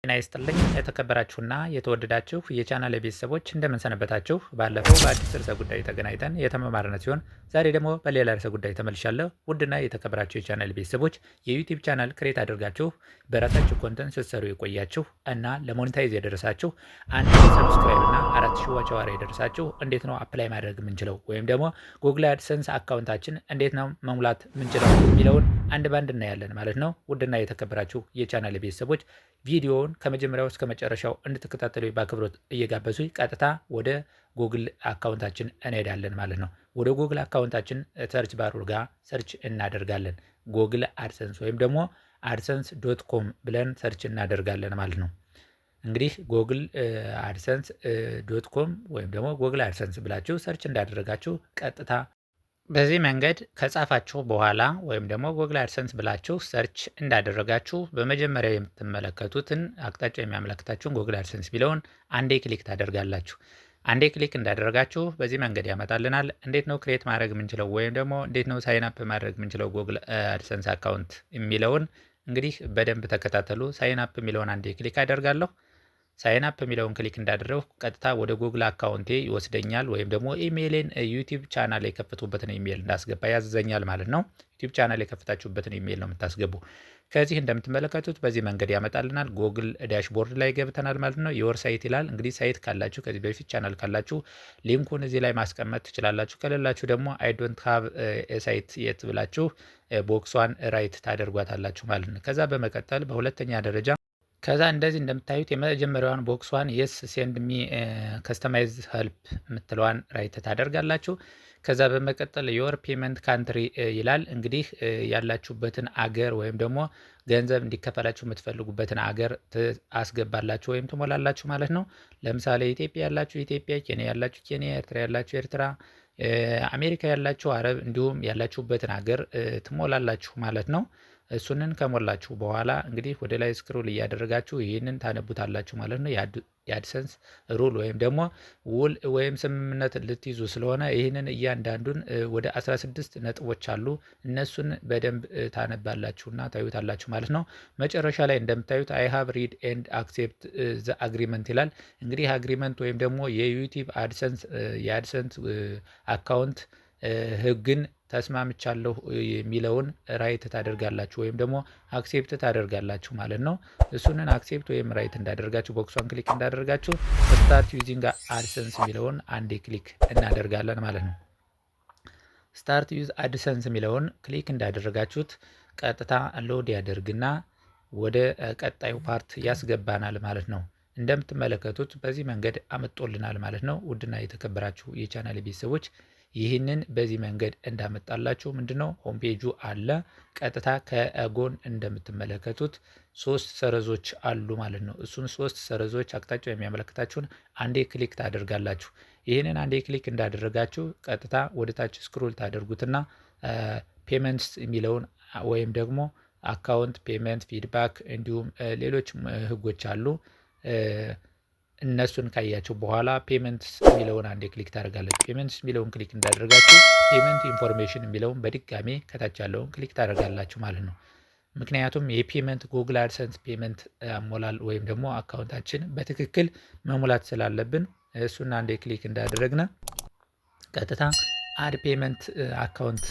ጤና ይስጥልኝ የተከበራችሁና የተወደዳችሁ የቻናሌ ቤተሰቦች እንደምን ሰነበታችሁ። ባለፈው በአዲስ ርዕሰ ጉዳይ ተገናኝተን የተመማርነ ሲሆን ዛሬ ደግሞ በሌላ ርዕሰ ጉዳይ ተመልሻለሁ። ውድና የተከበራችሁ የቻናሌ ቤተሰቦች የዩቲዩብ ቻናል ክሬት አድርጋችሁ በራሳችሁ ኮንተንት ስትሰሩ የቆያችሁ እና ለሞኔታይዝ የደረሳችሁ 1000 ሰብስክራይብ እና 4000 ዋች አወር የደረሳችሁ እንዴት ነው አፕላይ ማድረግ የምንችለው ወይም ደግሞ ጉግል አድሰንስ አካውንታችን እንዴት ነው መሙላት የምንችለው የሚለውን አንድ ባንድ እናያለን ማለት ነው። ውድና የተከበራችሁ የቻናሌ ቤተሰቦች ቪዲዮውን ከመጀመሪያው እስከ መጨረሻው እንድትከታተሉ በአክብሮት እየጋበዙ ቀጥታ ወደ ጉግል አካውንታችን እንሄዳለን ማለት ነው። ወደ ጉግል አካውንታችን ሰርች ባሩ ጋር ሰርች እናደርጋለን። ጉግል አድሰንስ ወይም ደግሞ አድሰንስ ዶት ኮም ብለን ሰርች እናደርጋለን ማለት ነው። እንግዲህ ጉግል አድሰንስ ዶት ኮም ወይም ደግሞ ጉግል አድሰንስ ብላችሁ ሰርች እንዳደረጋችሁ ቀጥታ በዚህ መንገድ ከጻፋችሁ በኋላ ወይም ደግሞ ጉግል አድሰንስ ብላችሁ ሰርች እንዳደረጋችሁ በመጀመሪያ የምትመለከቱትን አቅጣጫ የሚያመለክታችሁን ጉግል አድሰንስ ቢለውን አንዴ ክሊክ ታደርጋላችሁ። አንዴ ክሊክ እንዳደረጋችሁ በዚህ መንገድ ያመጣልናል። እንዴት ነው ክሬት ማድረግ የምንችለው ወይም ደግሞ እንዴት ነው ሳይን አፕ ማድረግ የምንችለው ጉግል አድሰንስ አካውንት የሚለውን እንግዲህ በደንብ ተከታተሉ። ሳይን አፕ የሚለውን አንዴ ክሊክ አደርጋለሁ። ሳይን አፕ የሚለውን ክሊክ እንዳደረው ቀጥታ ወደ ጉግል አካውንቴ ይወስደኛል። ወይም ደግሞ ኢሜይሌን ዩቲዩብ ቻናል የከፈቱበትን ኢሜይል እንዳስገባ ያዘኛል ማለት ነው። ዩቲዩብ ቻናል የከፈታችሁበትን ኢሜይል ነው የምታስገቡ። ከዚህ እንደምትመለከቱት በዚህ መንገድ ያመጣልናል። ጉግል ዳሽቦርድ ላይ ገብተናል ማለት ነው። የወር ሳይት ይላል። እንግዲህ ሳይት ካላችሁ ከዚህ በፊት ቻናል ካላችሁ ሊንኩን እዚህ ላይ ማስቀመጥ ትችላላችሁ። ከሌላችሁ ደግሞ አይ ዶንት ሃቭ ሳይት የት ብላችሁ ቦክሷን ራይት ታደርጓታላችሁ ማለት ነው። ከዛ በመቀጠል በሁለተኛ ደረጃ ከዛ እንደዚህ እንደምታዩት የመጀመሪያዋን ቦክስዋን የስ ሴንድ ሚ ከስተማይዝ ሄልፕ የምትለዋን ራይት ታደርጋላችሁ። ከዛ በመቀጠል ዮር ፔመንት ካንትሪ ይላል። እንግዲህ ያላችሁበትን አገር ወይም ደግሞ ገንዘብ እንዲከፈላችሁ የምትፈልጉበትን አገር አስገባላችሁ ወይም ትሞላላችሁ ማለት ነው። ለምሳሌ ኢትዮጵያ ያላችሁ ኢትዮጵያ፣ ኬንያ ያላችሁ ኬንያ፣ ኤርትራ ያላችሁ ኤርትራ፣ አሜሪካ ያላችሁ አረብ፣ እንዲሁም ያላችሁበትን አገር ትሞላላችሁ ማለት ነው። እሱንን ከሞላችሁ በኋላ እንግዲህ ወደ ላይ ስክሮል እያደረጋችሁ ይህንን ታነቡታላችሁ ማለት ነው። የአድሰንስ ሩል ወይም ደግሞ ውል ወይም ስምምነት ልትይዙ ስለሆነ ይህንን እያንዳንዱን ወደ 16 ነጥቦች አሉ። እነሱን በደንብ ታነባላችሁና ታዩታላችሁ ማለት ነው። መጨረሻ ላይ እንደምታዩት አይ ሃቭ ሪድ ኤንድ አክሴፕት ዘ አግሪመንት ይላል። እንግዲህ አግሪመንት ወይም ደግሞ የዩቲዩብ አድሰንስ የአድሰንስ አካውንት ህግን ተስማምቻለሁ የሚለውን ራይት ታደርጋላችሁ ወይም ደግሞ አክሴፕት ታደርጋላችሁ ማለት ነው። እሱንን አክሴፕት ወይም ራይት እንዳደርጋችሁ ቦክሷን ክሊክ እንዳደርጋችሁ ስታርት ዩዚንግ አድሰንስ የሚለውን አንዴ ክሊክ እናደርጋለን ማለት ነው። ስታርት ዩዝ አድሰንስ የሚለውን ክሊክ እንዳደረጋችሁት ቀጥታ ሎድ ያደርግና ወደ ቀጣዩ ፓርት ያስገባናል ማለት ነው። እንደምትመለከቱት በዚህ መንገድ አመጦልናል ማለት ነው። ውድና የተከበራችሁ የቻናል ቤተሰቦች ይህንን በዚህ መንገድ እንዳመጣላችሁ ምንድነው ሆም ፔጁ አለ። ቀጥታ ከጎን እንደምትመለከቱት 3 ሰረዞች አሉ ማለት ነው። እሱን 3 ሰረዞች አቅጣጫው የሚያመለክታችሁን አንዴ ክሊክ ታደርጋላችሁ። ይህንን አንዴ ክሊክ እንዳደረጋችሁ ቀጥታ ወደ ታች ስክሮል ታደርጉትና ፔመንትስ የሚለውን ወይም ደግሞ አካውንት ፔመንት ፊድባክ እንዲሁም ሌሎች ህጎች አሉ። እነሱን ካያችሁ በኋላ ፔመንትስ የሚለውን አንዴ ክሊክ ታደርጋላችሁ። ፔመንትስ የሚለውን ክሊክ እንዳደረጋችሁ ፔመንት ኢንፎርሜሽን የሚለውን በድጋሜ ከታች ያለውን ክሊክ ታደርጋላችሁ ማለት ነው። ምክንያቱም የፔመንት ጉግል አድሰንስ ፔመንት አሞላል ወይም ደግሞ አካውንታችን በትክክል መሙላት ስላለብን እሱን አንዴ ክሊክ እንዳደረግነ ቀጥታ አድ ፔመንት አካውንት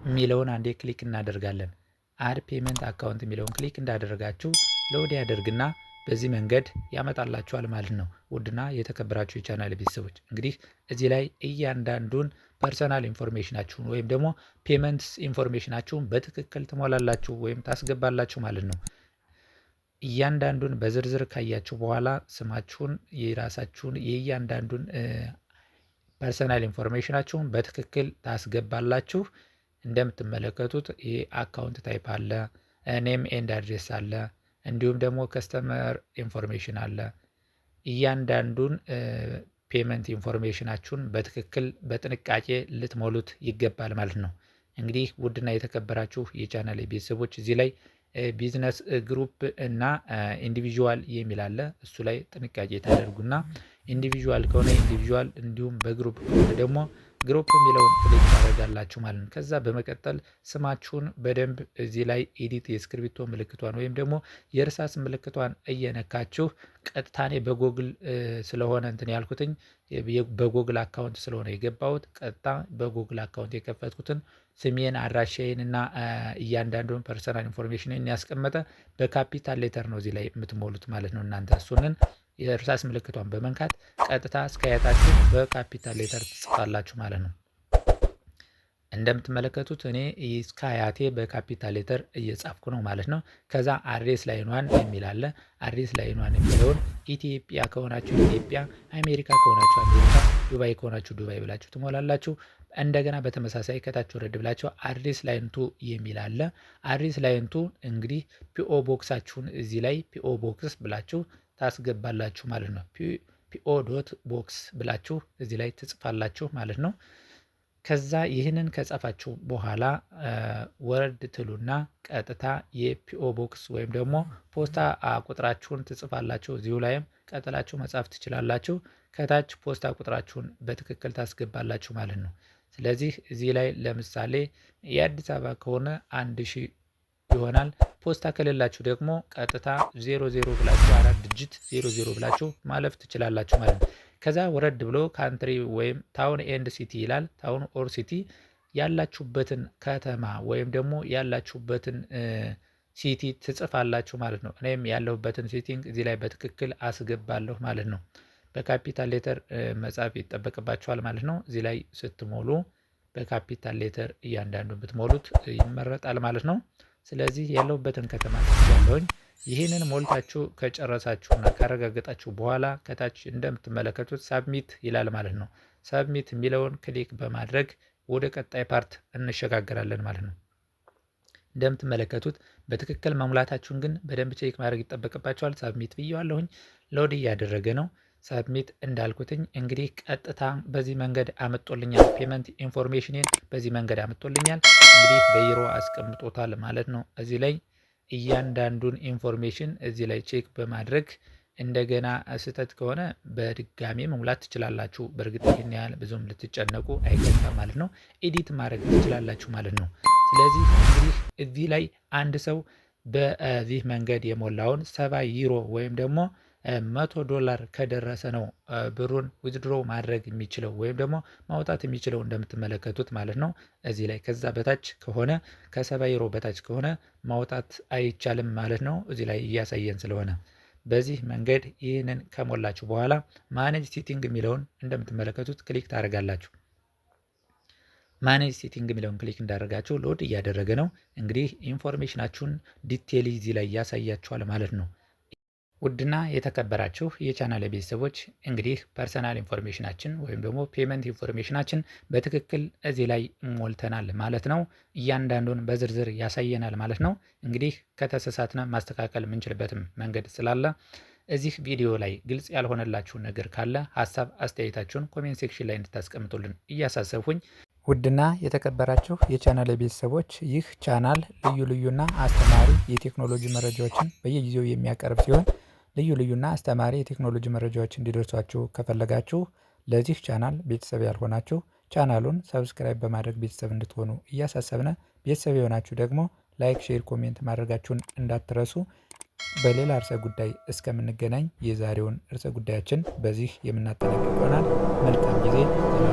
የሚለውን አንዴ ክሊክ እናደርጋለን። አድ ፔመንት አካውንት የሚለውን ክሊክ እንዳደረጋችሁ ሎድ ያደርግና በዚህ መንገድ ያመጣላችኋል ማለት ነው። ውድና የተከበራችሁ የቻናል ቤተሰቦች እንግዲህ እዚህ ላይ እያንዳንዱን ፐርሰናል ኢንፎርሜሽናችሁን ወይም ደግሞ ፔመንትስ ኢንፎርሜሽናችሁን በትክክል ትሞላላችሁ ወይም ታስገባላችሁ ማለት ነው። እያንዳንዱን በዝርዝር ካያችሁ በኋላ ስማችሁን፣ የራሳችሁን የእያንዳንዱን ፐርሰናል ኢንፎርሜሽናችሁን በትክክል ታስገባላችሁ። እንደምትመለከቱት ይህ አካውንት ታይፕ አለ፣ ኔም ኤንድ አድሬስ አለ፣ እንዲሁም ደግሞ ከስተመር ኢንፎርሜሽን አለ። እያንዳንዱን ፔመንት ኢንፎርሜሽናችሁን በትክክል በጥንቃቄ ልትሞሉት ይገባል ማለት ነው። እንግዲህ ውድና የተከበራችሁ የቻናል ቤተሰቦች እዚህ ላይ ቢዝነስ ግሩፕ እና ኢንዲቪዥዋል የሚል አለ። እሱ ላይ ጥንቃቄ ታደርጉና ኢንዲቪዥዋል ከሆነ ኢንዲቪዥዋል እንዲሁም በግሩፕ ከሆነ ደግሞ ግሩፕ የሚለውን ክሊክ ታደርጋላችሁ ማለት ነው። ከዛ በመቀጠል ስማችሁን በደንብ እዚህ ላይ ኤዲት የእስክሪብቶ ምልክቷን ወይም ደግሞ የእርሳስ ምልክቷን እየነካችሁ ቀጥታ እኔ በጎግል ስለሆነ እንትን ያልኩትኝ በጎግል አካውንት ስለሆነ የገባሁት ቀጥታ በጎግል አካውንት የከፈትኩትን ስሜን አድራሻዬን እና እያንዳንዱን ፐርሰናል ኢንፎርሜሽንን ያስቀመጠ በካፒታል ሌተር ነው እዚህ ላይ የምትሞሉት ማለት ነው። እናንተ እሱንን የእርሳስ ምልክቷን በመንካት ቀጥታ እስከ አያታችሁ በካፒታል ሌተር ትጽፋላችሁ ማለት ነው። እንደምትመለከቱት እኔ እስከ አያቴ በካፒታል ሌተር እየጻፍኩ ነው ማለት ነው። ከዛ አድሬስ ላይኗን የሚል አለ። አድሬስ ላይኗን የሚለውን ኢትዮጵያ ከሆናችሁ ኢትዮጵያ፣ አሜሪካ ከሆናችሁ አሜሪካ፣ ዱባይ ከሆናችሁ ዱባይ ብላችሁ ትሞላላችሁ። እንደገና በተመሳሳይ ከታች ወረድ ብላችሁ አድሬስ ላይንቱ የሚል አለ። አድሬስ ላይንቱ እንግዲህ ፒኦ ቦክሳችሁን እዚህ ላይ ፒኦ ቦክስ ብላችሁ ታስገባላችሁ ማለት ነው። ፒኦ ዶት ቦክስ ብላችሁ እዚህ ላይ ትጽፋላችሁ ማለት ነው። ከዛ ይህንን ከጻፋችሁ በኋላ ወረድ ትሉና ቀጥታ የፒኦ ቦክስ ወይም ደግሞ ፖስታ ቁጥራችሁን ትጽፋላችሁ። እዚሁ ላይም ቀጥላችሁ መጻፍ ትችላላችሁ። ከታች ፖስታ ቁጥራችሁን በትክክል ታስገባላችሁ ማለት ነው። ስለዚህ እዚህ ላይ ለምሳሌ የአዲስ አበባ ከሆነ 1000 ይሆናል። ፖስታ ከሌላችሁ ደግሞ ቀጥታ 00 ብላችሁ 4 ዲጂት 00 ብላችሁ ማለፍ ትችላላችሁ ማለት ነው። ከዛ ወረድ ብሎ ካንትሪ ወይም ታውን ኤንድ ሲቲ ይላል። ታውን ኦር ሲቲ ያላችሁበትን ከተማ ወይም ደግሞ ያላችሁበትን ሲቲ ትጽፋላችሁ ማለት ነው። እኔም ያለሁበትን ሲቲንግ እዚህ ላይ በትክክል አስገባለሁ ማለት ነው። በካፒታል ሌተር መጻፍ ይጠበቅባችኋል ማለት ነው። እዚህ ላይ ስትሞሉ በካፒታል ሌተር እያንዳንዱ ብትሞሉት ይመረጣል ማለት ነው። ስለዚህ ያለሁበትን ከተማ ያለውኝ ይህንን ሞልታችሁ ከጨረሳችሁና ካረጋገጣችሁ በኋላ ከታች እንደምትመለከቱት ሳብሚት ይላል ማለት ነው። ሳብሚት የሚለውን ክሊክ በማድረግ ወደ ቀጣይ ፓርት እንሸጋገራለን ማለት ነው። እንደምትመለከቱት በትክክል መሙላታችሁን ግን በደንብ ቼክ ማድረግ ይጠበቅባችኋል። ሳብሚት ብየዋለሁኝ። ሎድ እያደረገ ነው። ሳብሚት እንዳልኩትኝ እንግዲህ ቀጥታ በዚህ መንገድ አመጦልኛል። ፔመንት ኢንፎርሜሽንን በዚህ መንገድ አመጦልኛል። እንግዲህ በይሮ አስቀምጦታል ማለት ነው። እዚህ ላይ እያንዳንዱን ኢንፎርሜሽን እዚህ ላይ ቼክ በማድረግ እንደገና ስህተት ከሆነ በድጋሚ መሙላት ትችላላችሁ። በእርግጥ ይህን ያህል ብዙም ልትጨነቁ አይገባም ማለት ነው። ኤዲት ማድረግ ትችላላችሁ ማለት ነው። ስለዚህ እንግዲህ እዚህ ላይ አንድ ሰው በዚህ መንገድ የሞላውን 70 ዩሮ ወይም ደግሞ $100 ከደረሰ ነው ብሩን ዊዝድሮ ማድረግ የሚችለው ወይም ደግሞ ማውጣት የሚችለው እንደምትመለከቱት ማለት ነው። እዚህ ላይ ከዛ በታች ከሆነ ከ70 ዩሮ በታች ከሆነ ማውጣት አይቻልም ማለት ነው። እዚህ ላይ እያሳየን ስለሆነ በዚህ መንገድ ይህንን ከሞላችሁ በኋላ ማኔጅ ሴቲንግ የሚለውን እንደምትመለከቱት ክሊክ ታደርጋላችሁ። ማኔጅ ሴቲንግ የሚለውን ክሊክ እንዳደረጋችሁ ሎድ እያደረገ ነው። እንግዲህ ኢንፎርሜሽናችሁን ዲቴይል እዚህ ላይ ያሳያችኋል ማለት ነው። ውድና የተከበራችሁ የቻናል ቤተሰቦች እንግዲህ ፐርሰናል ኢንፎርሜሽናችን ወይም ደግሞ ፔመንት ኢንፎርሜሽናችን በትክክል እዚህ ላይ ሞልተናል ማለት ነው። እያንዳንዱን በዝርዝር ያሳየናል ማለት ነው። እንግዲህ ከተሳሳትነ ማስተካከል የምንችልበትም መንገድ ስላለ እዚህ ቪዲዮ ላይ ግልጽ ያልሆነላችሁ ነገር ካለ ሀሳብ አስተያየታችሁን ኮሜንት ሴክሽን ላይ እንድታስቀምጡልን እያሳሰብኩኝ ውድና የተከበራችሁ የቻናል ቤተሰቦች ይህ ቻናል ልዩ ልዩና አስተማሪ የቴክኖሎጂ መረጃዎችን በየጊዜው የሚያቀርብ ሲሆን ልዩ ልዩና አስተማሪ የቴክኖሎጂ መረጃዎች እንዲደርሷችሁ ከፈለጋችሁ ለዚህ ቻናል ቤተሰብ ያልሆናችሁ ቻናሉን ሰብስክራይብ በማድረግ ቤተሰብ እንድትሆኑ እያሳሰብነ ቤተሰብ የሆናችሁ ደግሞ ላይክ፣ ሼር፣ ኮሜንት ማድረጋችሁን እንዳትረሱ። በሌላ ርዕሰ ጉዳይ እስከምንገናኝ የዛሬውን ርዕሰ ጉዳያችን በዚህ የምናጠናቅቅ ይሆናል። መልካም ጊዜ።